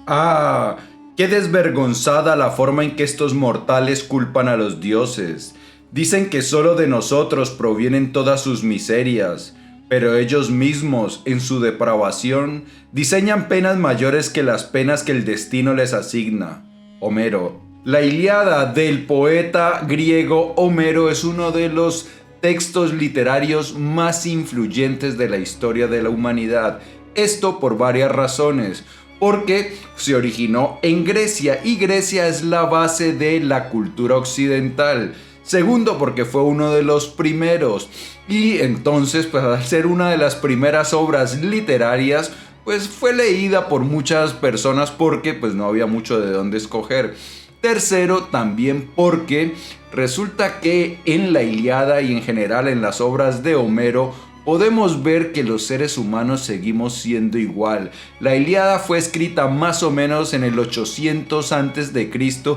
Ah, qué desvergonzada la forma en que estos mortales culpan a los dioses. Dicen que solo de nosotros provienen todas sus miserias, pero ellos mismos, en su depravación, diseñan penas mayores que las penas que el destino les asigna. Homero. La Ilíada del poeta griego Homero es uno de los textos literarios más influyentes de la historia de la humanidad. Esto por varias razones. Porque se originó en Grecia y Grecia es la base de la cultura occidental. Segundo, porque fue uno de los primeros. Y entonces, pues al ser una de las primeras obras literarias, pues fue leída por muchas personas porque pues no había mucho de dónde escoger. Tercero, también porque resulta que en la Ilíada y en general en las obras de Homero podemos ver que los seres humanos seguimos siendo igual. La Ilíada fue escrita más o menos en el 800 a.C.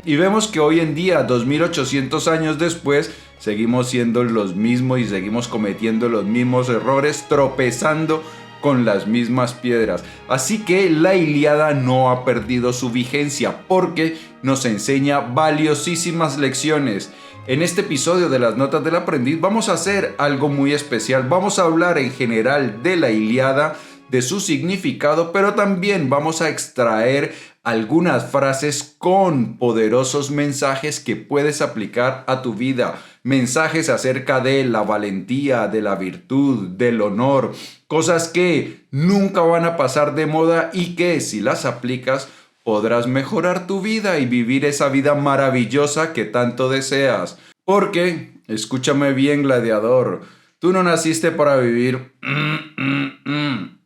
y vemos que hoy en día, 2800 años después, seguimos siendo los mismos y seguimos cometiendo los mismos errores, tropezando con las mismas piedras. Así que la Ilíada no ha perdido su vigencia porque nos enseña valiosísimas lecciones. En este episodio de las Notas del Aprendiz vamos a hacer algo muy especial. Vamos a hablar en general de la Ilíada, de su significado, pero también vamos a extraer algunas frases con poderosos mensajes que puedes aplicar a tu vida. Mensajes acerca de la valentía, de la virtud, del honor. Cosas que nunca van a pasar de moda y que si las aplicas podrás mejorar tu vida y vivir esa vida maravillosa que tanto deseas. Porque, escúchame bien, gladiador, tú no naciste para vivir...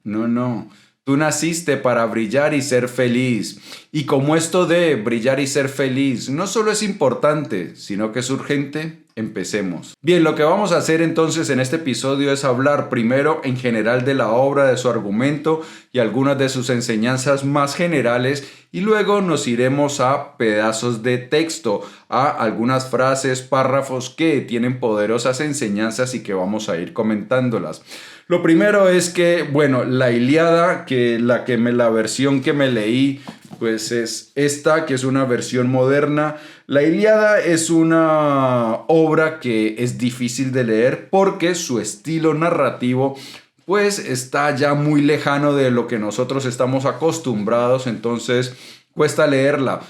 No. Tú naciste para brillar y ser feliz. Y como esto de brillar y ser feliz no solo es importante, sino que es urgente, empecemos. Bien, lo que vamos a hacer entonces en este episodio es hablar primero en general de la obra, de su argumento y algunas de sus enseñanzas más generales, y luego nos iremos a pedazos de texto, a algunas frases, párrafos que tienen poderosas enseñanzas y que vamos a ir comentándolas. Lo primero es que, bueno, la Ilíada, la versión que me leí, pues es esta, que es una versión moderna. La Ilíada es una obra que es difícil de leer porque su estilo narrativo pues está ya muy lejano de lo que nosotros estamos acostumbrados, entonces cuesta leerla.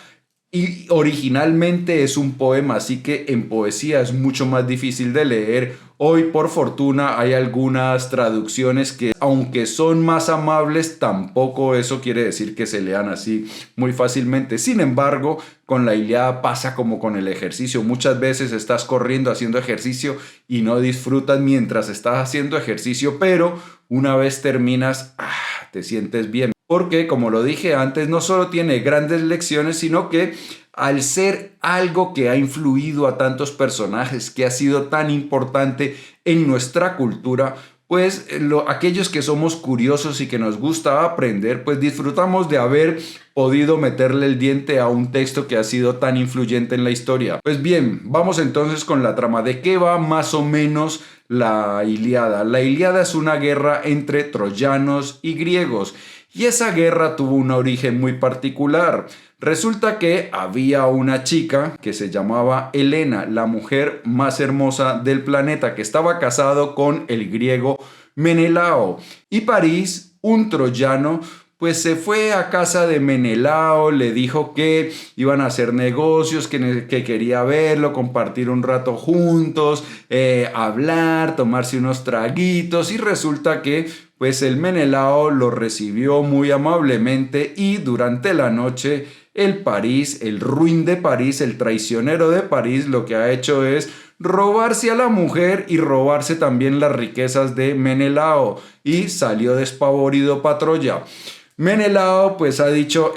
Y originalmente es un poema, así que en poesía es mucho más difícil de leer. Hoy, por fortuna, hay algunas traducciones que, aunque son más amables, tampoco eso quiere decir que se lean así muy fácilmente. Sin embargo, con la Ilíada pasa como con el ejercicio. Muchas veces estás corriendo, haciendo ejercicio y no disfrutas mientras estás haciendo ejercicio, pero una vez terminas, te sientes bien. Porque, como lo dije antes, no solo tiene grandes lecciones, sino que al ser algo que ha influido a tantos personajes, que ha sido tan importante en nuestra cultura, pues aquellos que somos curiosos y que nos gusta aprender, pues disfrutamos de haber podido meterle el diente a un texto que ha sido tan influyente en la historia. Pues bien, vamos entonces con la trama. ¿De qué va más o menos la Ilíada? La Ilíada es una guerra entre troyanos y griegos. Y esa guerra tuvo un origen muy particular. Resulta que había una chica que se llamaba Helena, la mujer más hermosa del planeta, que estaba casado con el griego Menelao. Y París, un troyano, pues se fue a casa de Menelao, le dijo que iban a hacer negocios, que quería verlo, compartir un rato juntos, hablar, tomarse unos traguitos, y resulta que pues el Menelao lo recibió muy amablemente y durante la noche el ruin de París, el traicionero de París, lo que ha hecho es robarse a la mujer y robarse también las riquezas de Menelao y salió despavorido para Troya. Menelao pues ha dicho,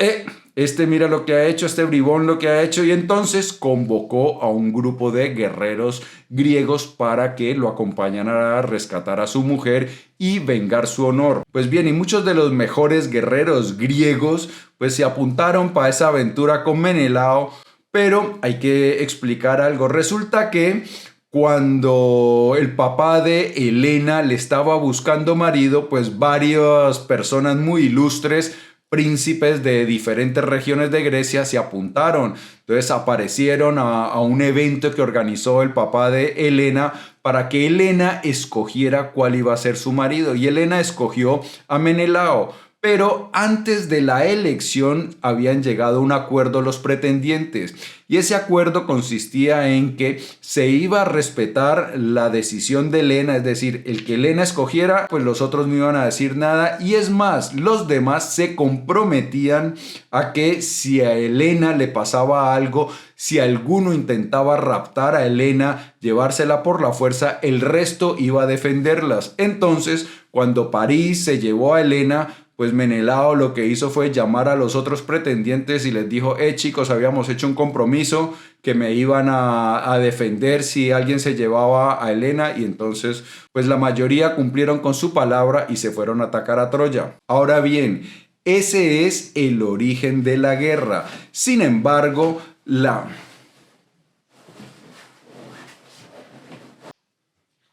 mira lo que ha hecho, este bribón lo que ha hecho, y entonces convocó a un grupo de guerreros griegos para que lo acompañaran a rescatar a su mujer y vengar su honor. Pues bien, y muchos de los mejores guerreros griegos pues se apuntaron para esa aventura con Menelao, pero hay que explicar algo. Resulta que cuando el papá de Helena le estaba buscando marido, pues varias personas muy ilustres, príncipes de diferentes regiones de Grecia, se apuntaron. Entonces aparecieron a un evento que organizó el papá de Helena para que Helena escogiera cuál iba a ser su marido. Y Helena escogió a Menelao. Pero antes de la elección habían llegado a un acuerdo los pretendientes, y ese acuerdo consistía en que se iba a respetar la decisión de Helena, es decir, el que Helena escogiera, pues los otros no iban a decir nada, y es más, los demás se comprometían a que si a Helena le pasaba algo, si alguno intentaba raptar a Helena, llevársela por la fuerza, el resto iba a defenderlas. Entonces, cuando París se llevó a Helena, pues Menelao lo que hizo fue llamar a los otros pretendientes y les dijo: chicos, habíamos hecho un compromiso que me iban a defender si alguien se llevaba a Helena, y entonces pues la mayoría cumplieron con su palabra y se fueron a atacar a Troya. Ahora bien, ese es el origen de la guerra. Sin embargo,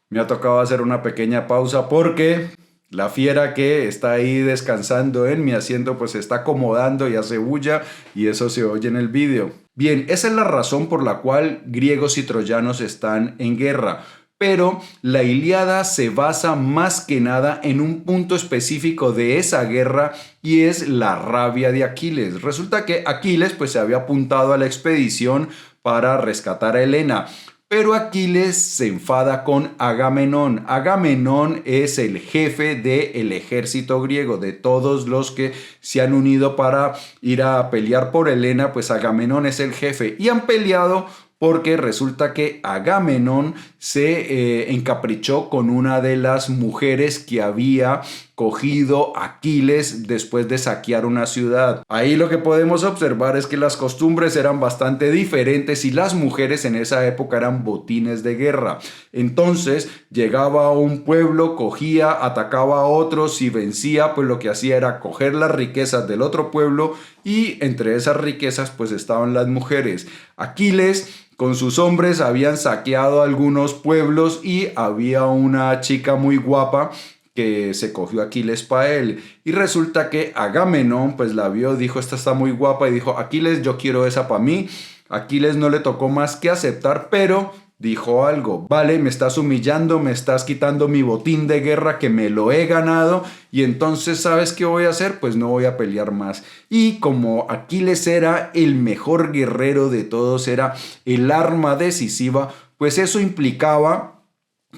me ha tocado hacer una pequeña pausa porque la fiera que está ahí descansando en mi asiento pues se está acomodando y hace bulla, y eso se oye en el vídeo. Bien, esa es la razón por la cual griegos y troyanos están en guerra. Pero la Ilíada se basa más que nada en un punto específico de esa guerra, y es la rabia de Aquiles. Resulta que Aquiles pues se había apuntado a la expedición para rescatar a Helena. Pero Aquiles se enfada con Agamenón. Agamenón es el jefe del ejército griego, de todos los que se han unido para ir a pelear por Helena, pues Agamenón es el jefe. Y han peleado porque resulta que Agamenón se encaprichó con una de las mujeres que había cogido Aquiles después de saquear una ciudad. Ahí lo que podemos observar es que las costumbres eran bastante diferentes y las mujeres en esa época eran botines de guerra. Entonces llegaba a un pueblo, cogía, atacaba a otros y vencía, pues lo que hacía era coger las riquezas del otro pueblo, y entre esas riquezas pues estaban las mujeres. Aquiles con sus hombres habían saqueado algunos pueblos y había una chica muy guapa que se cogió a Aquiles para él. Y resulta que Agamenón pues la vio, dijo: esta está muy guapa, y dijo: Aquiles, yo quiero esa para mí. Aquiles no le tocó más que aceptar, pero dijo algo: vale, me estás humillando, me estás quitando mi botín de guerra que me lo he ganado, y entonces ¿sabes qué voy a hacer? Pues no voy a pelear más. Y como Aquiles era el mejor guerrero de todos, era el arma decisiva, pues eso implicaba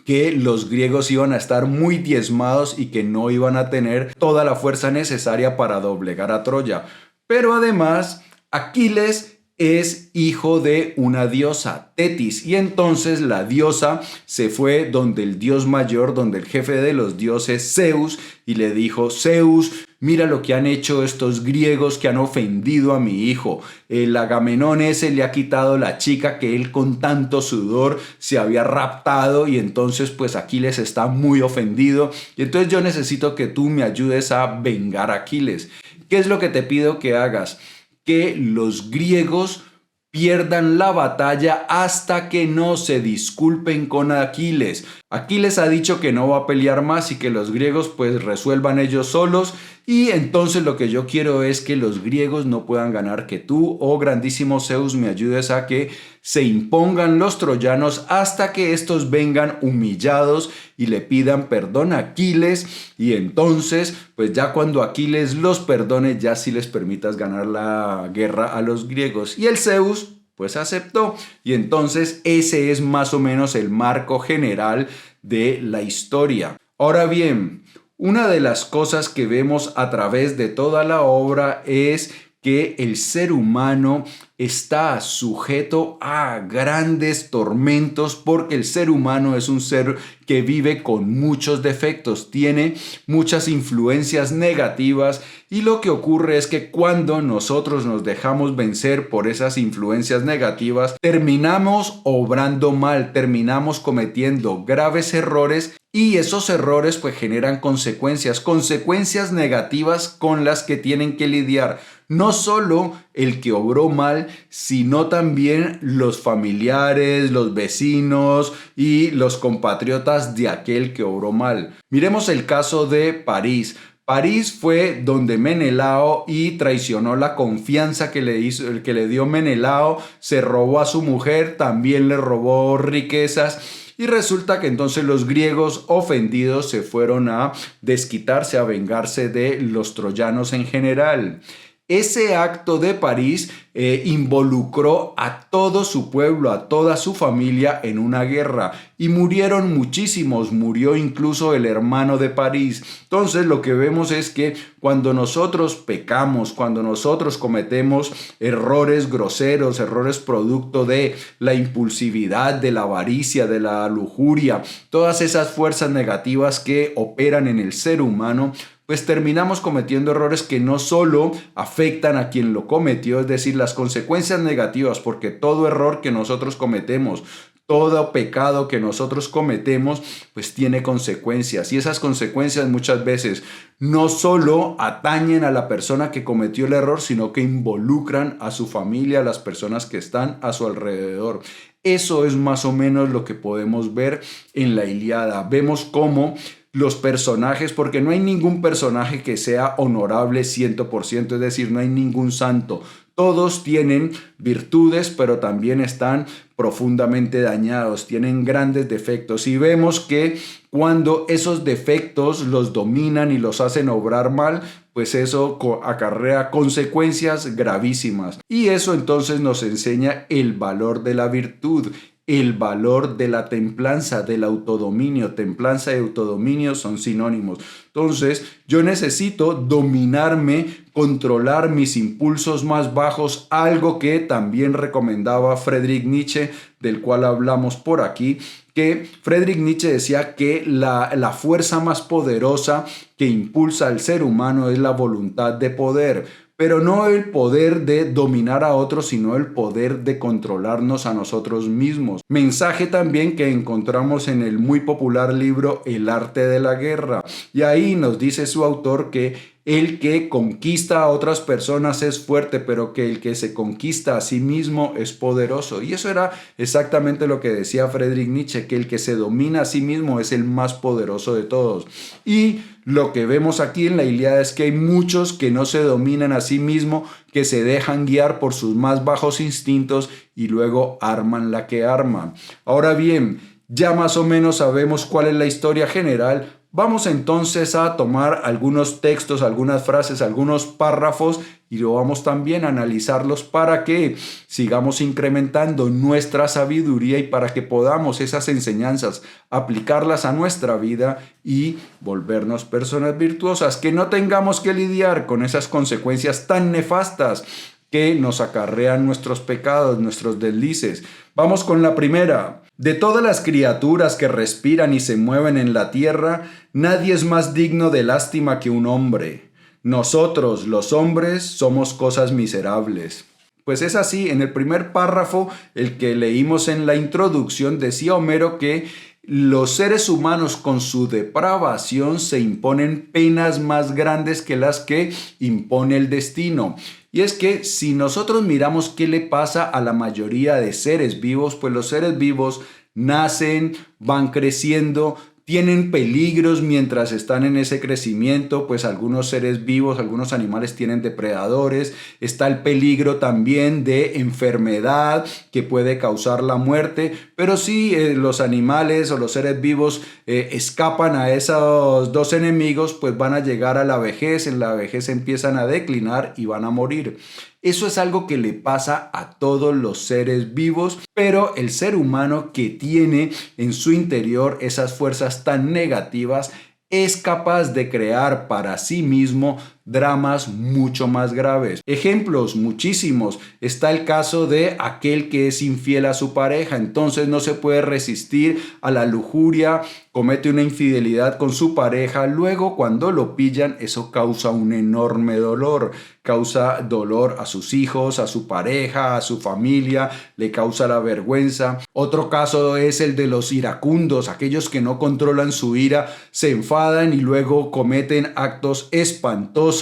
que los griegos iban a estar muy diezmados y que no iban a tener toda la fuerza necesaria para doblegar a Troya. Pero además, Aquiles es hijo de una diosa, Tetis, y entonces la diosa se fue donde el dios mayor, donde el jefe de los dioses, Zeus, y le dijo: Zeus, mira lo que han hecho estos griegos que han ofendido a mi hijo. El Agamenón ese le ha quitado la chica que él con tanto sudor se había raptado, y entonces pues Aquiles está muy ofendido, y entonces yo necesito que tú me ayudes a vengar a Aquiles. ¿Qué es lo que te pido que hagas? Que los griegos pierdan la batalla hasta que no se disculpen con Aquiles. Aquiles ha dicho que no va a pelear más y que los griegos pues resuelvan ellos solos, y entonces lo que yo quiero es que los griegos no puedan ganar, que tú, oh grandísimo Zeus, me ayudes a que se impongan los troyanos hasta que estos vengan humillados y le pidan perdón a Aquiles, y entonces pues ya cuando Aquiles los perdone, ya sí les permitas ganar la guerra a los griegos. Y el Zeus pues aceptó, y entonces ese es más o menos el marco general de la historia. Ahora bien, una de las cosas que vemos a través de toda la obra es que el ser humano está sujeto a grandes tormentos, porque el ser humano es un ser que vive con muchos defectos, tiene muchas influencias negativas, y lo que ocurre es que cuando nosotros nos dejamos vencer por esas influencias negativas, terminamos obrando mal, terminamos cometiendo graves errores, y esos errores pues generan consecuencias negativas con las que tienen que lidiar no solo el que obró mal, sino también los familiares, los vecinos y los compatriotas de aquel que obró mal. Miremos el caso de París. París fue donde Menelao y traicionó la confianza que le dio Menelao, se robó a su mujer, también le robó riquezas. Y resulta que entonces los griegos ofendidos se fueron a desquitarse, a vengarse de los troyanos en general. Ese acto de París involucró a todo su pueblo, a toda su familia en una guerra y murieron muchísimos, murió incluso el hermano de París. Entonces lo que vemos es que cuando nosotros pecamos, cuando nosotros cometemos errores groseros, errores producto de la impulsividad, de la avaricia, de la lujuria, todas esas fuerzas negativas que operan en el ser humano, pues terminamos cometiendo errores que no solo afectan a quien lo cometió, es decir, las consecuencias negativas, porque todo error que nosotros cometemos, todo pecado que nosotros cometemos, pues tiene consecuencias. Y esas consecuencias muchas veces no solo atañen a la persona que cometió el error, sino que involucran a su familia, a las personas que están a su alrededor. Eso es más o menos lo que podemos ver en la Ilíada. Vemos cómo los personajes, porque no hay ningún personaje que sea honorable 100%, es decir, no hay ningún santo. Todos tienen virtudes, pero también están profundamente dañados, tienen grandes defectos. Y vemos que cuando esos defectos los dominan y los hacen obrar mal, pues eso acarrea consecuencias gravísimas. Y eso entonces nos enseña el valor de la virtud, el valor de la templanza, del autodominio. Templanza y autodominio son sinónimos. Entonces, yo necesito dominarme, controlar mis impulsos más bajos, algo que también recomendaba Friedrich Nietzsche, del cual hablamos por aquí, que Friedrich Nietzsche decía que la fuerza más poderosa que impulsa al ser humano es la voluntad de poder. Pero no el poder de dominar a otros, sino el poder de controlarnos a nosotros mismos. Mensaje también que encontramos en el muy popular libro El arte de la guerra. Y ahí nos dice su autor que el que conquista a otras personas es fuerte, pero que el que se conquista a sí mismo es poderoso. Y eso era exactamente lo que decía Friedrich Nietzsche, que el que se domina a sí mismo es el más poderoso de todos. Y lo que vemos aquí en la Ilíada es que hay muchos que no se dominan a sí mismos, que se dejan guiar por sus más bajos instintos y luego arman la que arman. Ahora bien, ya más o menos sabemos cuál es la historia general. Vamos entonces a tomar algunos textos, algunas frases, algunos párrafos y lo vamos también a analizarlos para que sigamos incrementando nuestra sabiduría y para que podamos esas enseñanzas aplicarlas a nuestra vida y volvernos personas virtuosas, que no tengamos que lidiar con esas consecuencias tan nefastas que nos acarrean nuestros pecados, nuestros deslices. Vamos con la primera. De todas las criaturas que respiran y se mueven en la tierra, nadie es más digno de lástima que un hombre. Nosotros, los hombres, somos cosas miserables. Pues es así, en el primer párrafo, el que leímos en la introducción, decía Homero que los seres humanos con su depravación se imponen penas más grandes que las que impone el destino. Y es que si nosotros miramos qué le pasa a la mayoría de seres vivos, pues los seres vivos nacen, van creciendo, tienen peligros mientras están en ese crecimiento, pues algunos seres vivos, algunos animales tienen depredadores, está el peligro también de enfermedad que puede causar la muerte, pero si los animales o los seres vivos escapan a esos dos enemigos, pues van a llegar a la vejez, en la vejez empiezan a declinar y van a morir. Eso es algo que le pasa a todos los seres vivos, pero el ser humano que tiene en su interior esas fuerzas tan negativas es capaz de crear para sí mismo dramas mucho más graves. Ejemplos muchísimos. Está el caso de aquel que es infiel a su pareja, entonces no se puede resistir a la lujuria, comete una infidelidad con su pareja, luego cuando lo pillan eso causa un enorme dolor, causa dolor a sus hijos, a su pareja, a su familia, le causa la vergüenza. Otro caso es el de los iracundos, aquellos que no controlan su ira, se enfadan y luego cometen actos espantosos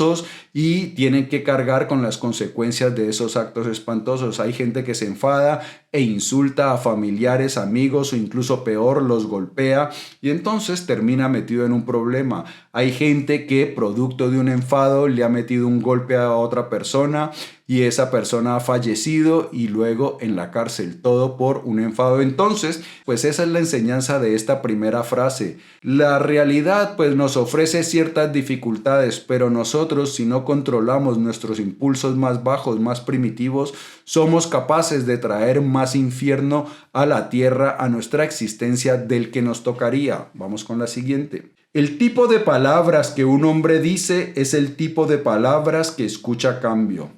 y tienen que cargar con las consecuencias de esos actos espantosos. Hay gente que se enfada e insulta a familiares, amigos o incluso peor, los golpea y entonces termina metido en un problema. Hay gente que producto de un enfado le ha metido un golpe a otra persona y esa persona ha fallecido y luego en la cárcel, todo por un enfado. Entonces, pues esa es la enseñanza de esta primera frase. La realidad pues nos ofrece ciertas dificultades, pero nosotros si no controlamos nuestros impulsos más bajos, más primitivos, somos capaces de traer más infierno a la tierra, a nuestra existencia del que nos tocaría. Vamos con la siguiente. El tipo de palabras que un hombre dice es el tipo de palabras que escucha a cambio.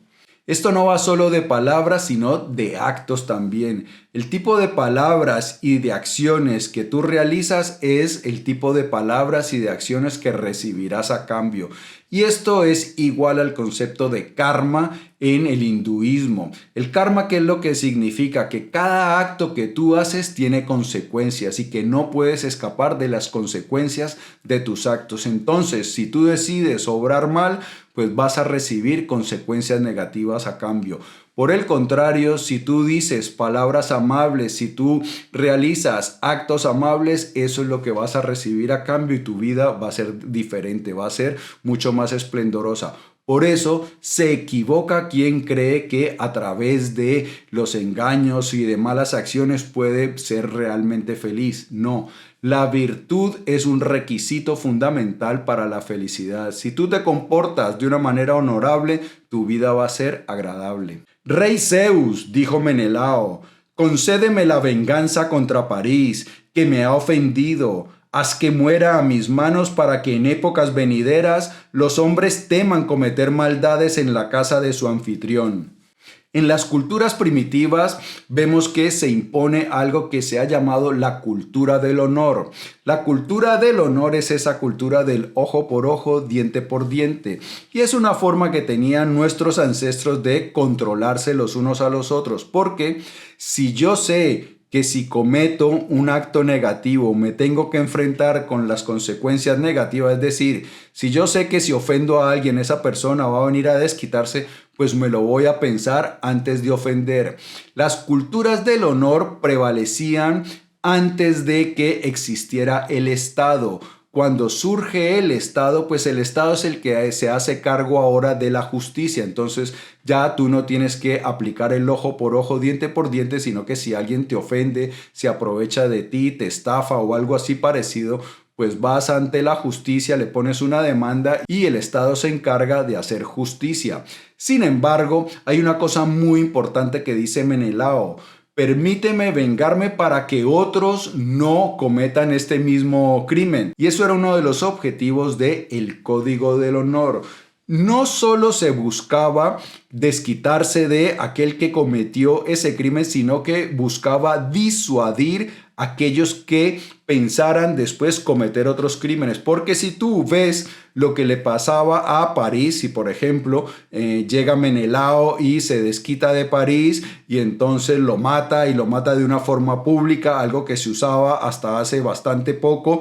Esto no va solo de palabras, sino de actos también. El tipo de palabras y de acciones que tú realizas es el tipo de palabras y de acciones que recibirás a cambio. Y esto es igual al concepto de karma en el hinduismo. El karma, ¿qué es lo que significa? Que cada acto que tú haces tiene consecuencias y que no puedes escapar de las consecuencias de tus actos. Entonces, si tú decides obrar mal, pues vas a recibir consecuencias negativas a cambio. Por el contrario, si tú dices palabras amables, si tú realizas actos amables, eso es lo que vas a recibir a cambio y tu vida va a ser diferente, va a ser mucho más esplendorosa. Por eso se equivoca quien cree que a través de los engaños y de malas acciones puede ser realmente feliz. No, la virtud es un requisito fundamental para la felicidad. Si tú te comportas de una manera honorable, tu vida va a ser agradable. Rey Zeus, dijo Menelao, concédeme la venganza contra París, que me ha ofendido. Haz que muera a mis manos para que en épocas venideras los hombres teman cometer maldades en la casa de su anfitrión. En las culturas primitivas vemos que se impone algo que se ha llamado la cultura del honor. La cultura del honor es esa cultura del ojo por ojo, diente por diente. Y es una forma que tenían nuestros ancestros de controlarse los unos a los otros. Porque si yo sé que si cometo un acto negativo me tengo que enfrentar con las consecuencias negativas, es decir, si yo sé que si ofendo a alguien esa persona va a venir a desquitarse, pues me lo voy a pensar antes de ofender. Las culturas del honor prevalecían antes de que existiera el Estado. Cuando surge el Estado, pues el Estado es el que se hace cargo ahora de la justicia. Entonces ya tú no tienes que aplicar el ojo por ojo, diente por diente, sino que si alguien te ofende, se aprovecha de ti, te estafa o algo así parecido, pues vas ante la justicia, le pones una demanda y el Estado se encarga de hacer justicia. Sin embargo, hay una cosa muy importante que dice Menelao. Permíteme vengarme para que otros no cometan este mismo crimen. Y eso era uno de los objetivos del Código del Honor. No solo se buscaba desquitarse de aquel que cometió ese crimen, sino que buscaba disuadir a aquellos que pensaran después cometer otros crímenes. Porque si tú ves lo que le pasaba a París, si por ejemplo llega Menelao y se desquita de París y entonces lo mata y lo mata de una forma pública, algo que se usaba hasta hace bastante poco,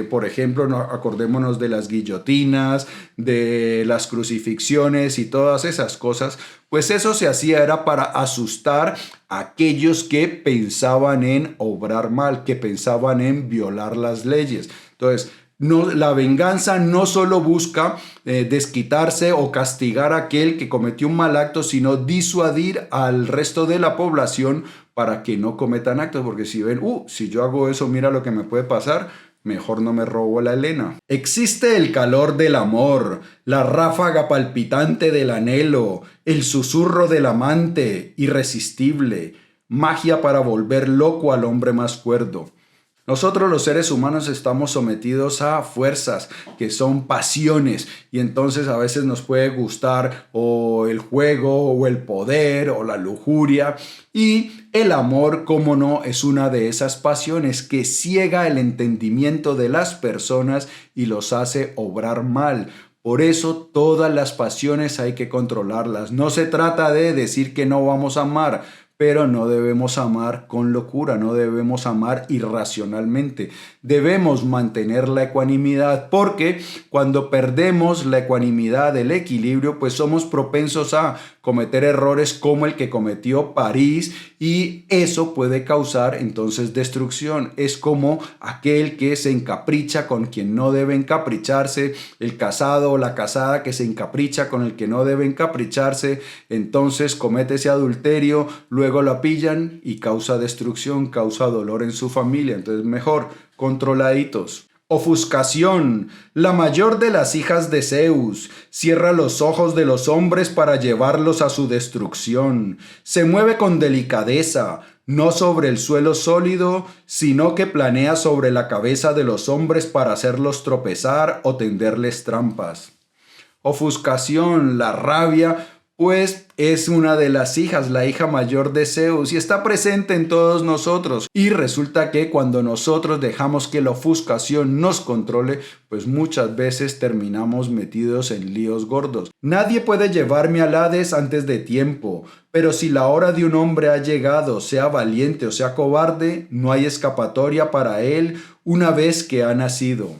por ejemplo, acordémonos de las guillotinas, de las crucifixiones y todas esas cosas, pues eso se hacía era para asustar a aquellos que pensaban en obrar mal, que pensaban en violar las leyes. Entonces, no, la venganza no solo busca desquitarse o castigar a aquel que cometió un mal acto, sino disuadir al resto de la población para que no cometan actos, porque si ven, si yo hago eso, mira lo que me puede pasar, mejor no me robo la Helena. Existe el calor del amor, la ráfaga palpitante del anhelo, el susurro del amante irresistible, magia para volver loco al hombre más cuerdo. Nosotros los seres humanos estamos sometidos a fuerzas que son pasiones y entonces a veces nos puede gustar o el juego o el poder o la lujuria y el amor, como no, es una de esas pasiones que ciega el entendimiento de las personas y los hace obrar mal. Por eso todas las pasiones hay que controlarlas. No se trata de decir que no vamos a amar, pero no debemos amar con locura, no debemos amar irracionalmente. Debemos mantener la ecuanimidad, porque cuando perdemos la ecuanimidad, el equilibrio, pues somos propensos a cometer errores como el que cometió París, y eso puede causar entonces destrucción. Es como aquel que se encapricha con quien no debe encapricharse, el casado o la casada que se encapricha con el que no debe encapricharse, entonces comete ese adulterio, luego la pillan y causa destrucción, causa dolor en su familia. Entonces mejor controladitos. Ofuscación. La mayor de las hijas de Zeus cierra los ojos de los hombres para llevarlos a su destrucción. Se mueve con delicadeza, no sobre el suelo sólido, sino que planea sobre la cabeza de los hombres para hacerlos tropezar o tenderles trampas. Ofuscación, la rabia, pues es una de las hijas, la hija mayor de Zeus, y está presente en todos nosotros. Y resulta que cuando nosotros dejamos que la ofuscación nos controle, pues muchas veces terminamos metidos en líos gordos. Nadie puede llevarme al Hades antes de tiempo, pero si la hora de un hombre ha llegado, sea valiente o sea cobarde, no hay escapatoria para él una vez que ha nacido.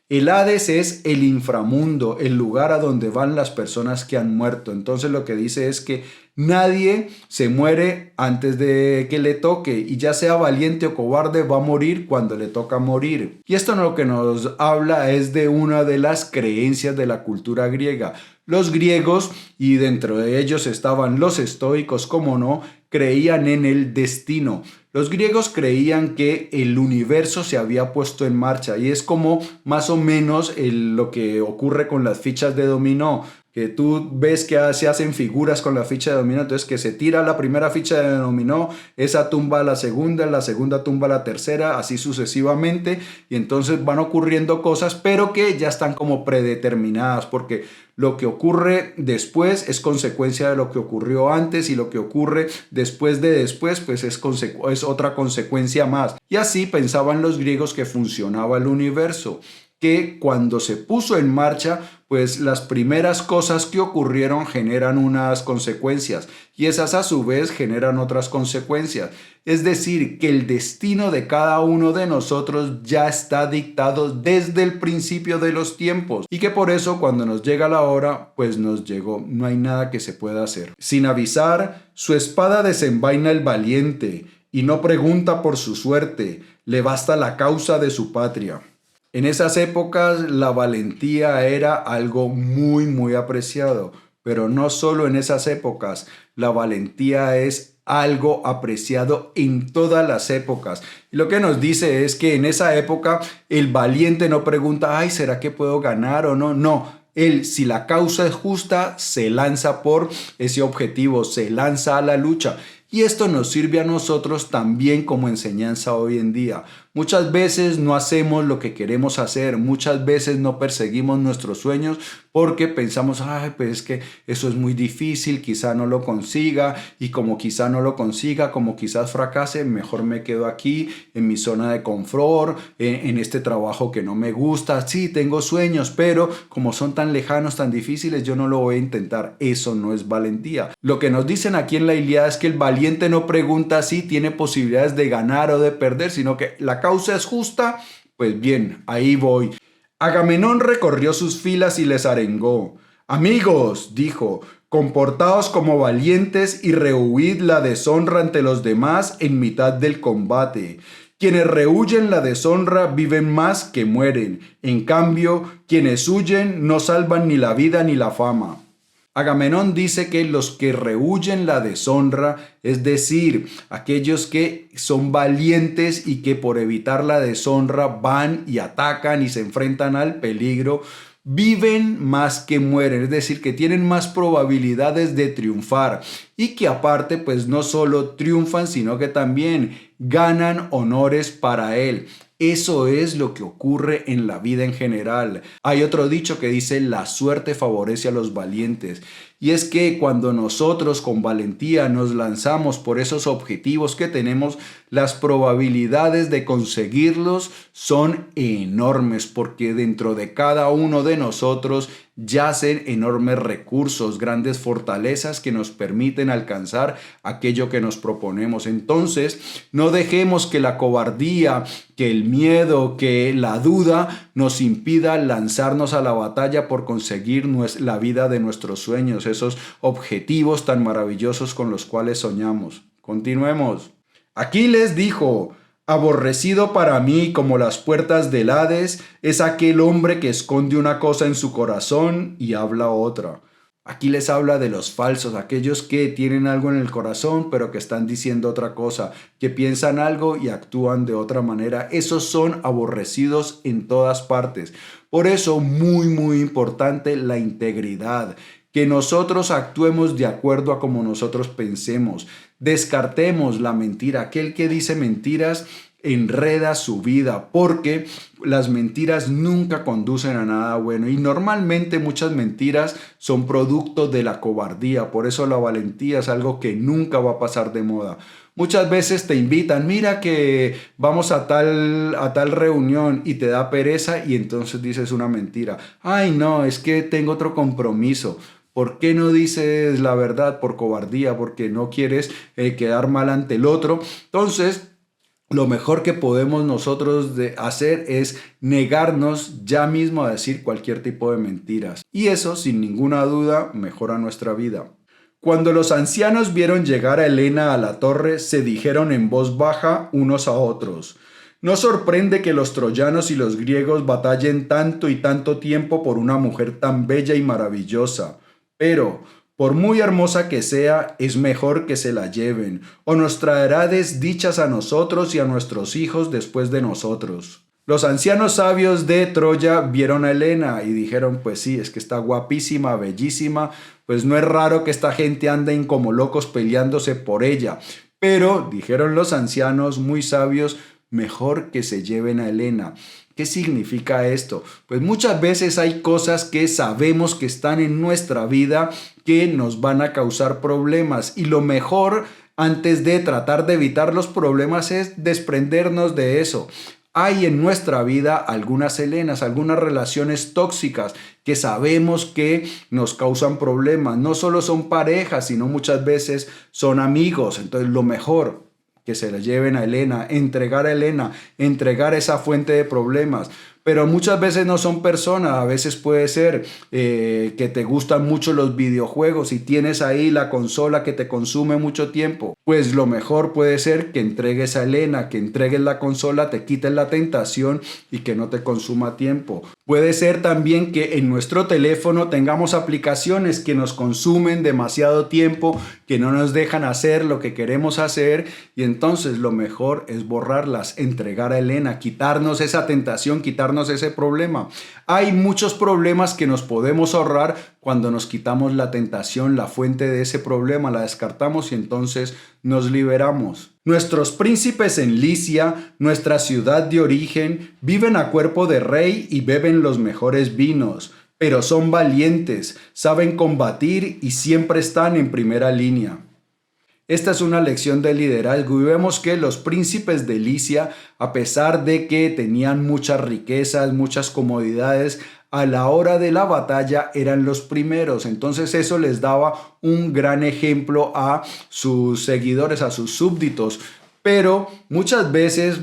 El Hades es el inframundo, el lugar a donde van las personas que han muerto. Entonces lo que dice es que nadie se muere antes de que le toque, y ya sea valiente o cobarde va a morir cuando le toca morir. Y esto lo que nos habla es de una de las creencias de la cultura griega. Los griegos, y dentro de ellos estaban los estoicos, como no, creían en el destino. Los griegos creían que el universo se había puesto en marcha, y es como más o menos lo que ocurre con las fichas de dominó, que tú ves que se hacen figuras con la ficha de dominó. Entonces que se tira la primera ficha de dominó, esa tumba a la segunda tumba a la tercera, así sucesivamente, y entonces van ocurriendo cosas, pero que ya están como predeterminadas, porque lo que ocurre después es consecuencia de lo que ocurrió antes, y lo que ocurre después de después pues es otra consecuencia más. Y así pensaban los griegos que funcionaba el universo, que cuando se puso en marcha, pues las primeras cosas que ocurrieron generan unas consecuencias, y esas a su vez generan otras consecuencias. Es decir, que el destino de cada uno de nosotros ya está dictado desde el principio de los tiempos, y que por eso cuando nos llega la hora, pues nos llegó. No hay nada que se pueda hacer. Sin avisar, su espada desenvaina el valiente y no pregunta por su suerte, le basta la causa de su patria. En esas épocas la valentía era algo muy apreciado, pero no solo en esas épocas. La valentía es algo apreciado en todas las épocas. Y lo que nos dice es que en esa época el valiente no pregunta, ay, ¿será que puedo ganar o no? No. Él, si la causa es justa, se lanza por ese objetivo, se lanza a la lucha. Y esto nos sirve a nosotros también como enseñanza hoy en día. Muchas veces no hacemos lo que queremos hacer, muchas veces no perseguimos nuestros sueños porque pensamos, ay, pues es que eso es muy difícil, quizá no lo consiga, y como quizá no lo consiga, como quizás fracase, mejor me quedo aquí en mi zona de confort, en este trabajo que no me gusta. Sí, tengo sueños, pero como son tan lejanos, tan difíciles, yo no lo voy a intentar. Eso no es valentía. Lo que nos dicen aquí en la Ilíada es que el valiente no pregunta si tiene posibilidades de ganar o de perder, sino que la causa es justa, pues bien, ahí voy. Agamenón recorrió sus filas y les arengó. Amigos, dijo, comportaos como valientes y rehuid la deshonra ante los demás en mitad del combate. Quienes rehuyen la deshonra viven más que mueren. En cambio, quienes huyen no salvan ni la vida ni la fama. Agamenón dice que los que rehuyen la deshonra, es decir, aquellos que son valientes y que por evitar la deshonra van y atacan y se enfrentan al peligro, viven más que mueren, es decir, que tienen más probabilidades de triunfar, y que aparte pues no solo triunfan, sino que también ganan honores para él. Eso es lo que ocurre en la vida en general. Hay otro dicho que dice, la suerte favorece a los valientes. Y es que cuando nosotros con valentía nos lanzamos por esos objetivos que tenemos, las probabilidades de conseguirlos son enormes, porque dentro de cada uno de nosotros yacen enormes recursos, grandes fortalezas que nos permiten alcanzar aquello que nos proponemos. Entonces, no dejemos que la cobardía, que el miedo, que la duda nos impida lanzarnos a la batalla por conseguir la vida de nuestros sueños, esos objetivos tan maravillosos con los cuales soñamos. Continuemos. Aquiles dijo: aborrecido para mí como las puertas del Hades es aquel hombre que esconde una cosa en su corazón y habla otra. Aquí les habla de los falsos, aquellos que tienen algo en el corazón pero que están diciendo otra cosa, que piensan algo y actúan de otra manera. Esos son aborrecidos en todas partes. Por eso, muy importante la integridad. Que nosotros actuemos de acuerdo a como nosotros pensemos. Descartemos la mentira. Aquel que dice mentiras enreda su vida, porque las mentiras nunca conducen a nada bueno, y normalmente muchas mentiras son producto de la cobardía. Por eso la valentía es algo que nunca va a pasar de moda. Muchas veces te invitan: mira que vamos a tal reunión, y te da pereza y entonces dices una mentira. Ay, no, es que tengo otro compromiso. ¿Por qué no dices la verdad? Por cobardía, porque no quieres quedar mal ante el otro. Entonces, lo mejor que podemos nosotros hacer es negarnos ya mismo a decir cualquier tipo de mentiras. Y eso, sin ninguna duda, mejora nuestra vida. Cuando los ancianos vieron llegar a Helena a la torre, se dijeron en voz baja unos a otros: no sorprende que los troyanos y los griegos batallen tanto y tanto tiempo por una mujer tan bella y maravillosa. Pero, por muy hermosa que sea, es mejor que se la lleven, o nos traerá desdichas a nosotros y a nuestros hijos después de nosotros. Los ancianos sabios de Troya vieron a Helena y dijeron: pues sí, es que está guapísima, bellísima, pues no es raro que esta gente ande como locos peleándose por ella. Pero, dijeron los ancianos muy sabios, mejor que se lleven a Helena. ¿Qué significa esto? Pues muchas veces hay cosas que sabemos que están en nuestra vida que nos van a causar problemas, y lo mejor antes de tratar de evitar los problemas es desprendernos de eso. Hay en nuestra vida algunas Helenas, algunas relaciones tóxicas que sabemos que nos causan problemas. No solo son parejas, sino muchas veces son amigos. Entonces, lo mejor, que se la lleven a Helena, entregar esa fuente de problemas. Pero muchas veces no son personas, a veces puede ser que te gustan mucho los videojuegos y tienes ahí la consola que te consume mucho tiempo. Pues lo mejor puede ser que entregues a Helena, que entregues la consola, te quites la tentación y que no te consuma tiempo. Puede ser también que en nuestro teléfono tengamos aplicaciones que nos consumen demasiado tiempo, que no nos dejan hacer lo que queremos hacer, y entonces lo mejor es borrarlas, entregar a Helena, quitarnos esa tentación, quitarnos ese problema. Hay muchos problemas que nos podemos ahorrar cuando nos quitamos la tentación, la fuente de ese problema, la descartamos y entonces nos liberamos. Nuestros príncipes en Licia, nuestra ciudad de origen, viven a cuerpo de rey y beben los mejores vinos, pero son valientes, saben combatir y siempre están en primera línea. Esta es una lección de liderazgo, y vemos que los príncipes de Licia, a pesar de que tenían muchas riquezas, muchas comodidades, a la hora de la batalla eran los primeros. Entonces eso les daba un gran ejemplo a sus seguidores, a sus súbditos. Pero muchas veces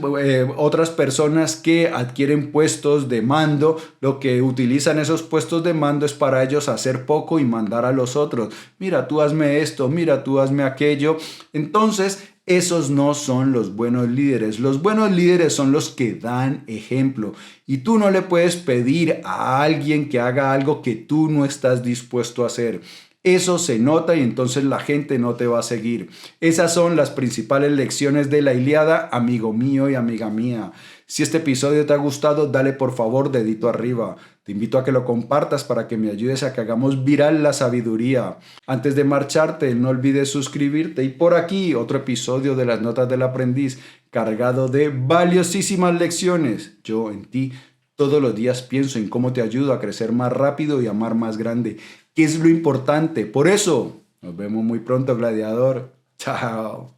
otras personas que adquieren puestos de mando, lo que utilizan esos puestos de mando es para ellos hacer poco y mandar a los otros. Mira, tú hazme esto, mira, tú hazme aquello. Entonces, esos no son los buenos líderes. Los buenos líderes son los que dan ejemplo. Y tú no le puedes pedir a alguien que haga algo que tú no estás dispuesto a hacer. Eso se nota y entonces la gente no te va a seguir. Esas son las principales lecciones de la Ilíada, amigo mío y amiga mía. Si este episodio te ha gustado, dale por favor dedito arriba. Te invito a que lo compartas para que me ayudes a que hagamos viral la sabiduría. Antes de marcharte, no olvides suscribirte. Y por aquí, otro episodio de las Notas del Aprendiz, cargado de valiosísimas lecciones. Yo en ti Todos los días pienso en cómo te ayudo a crecer más rápido y amar más grande, que es lo importante. Por eso, nos vemos muy pronto, gladiador. Chao.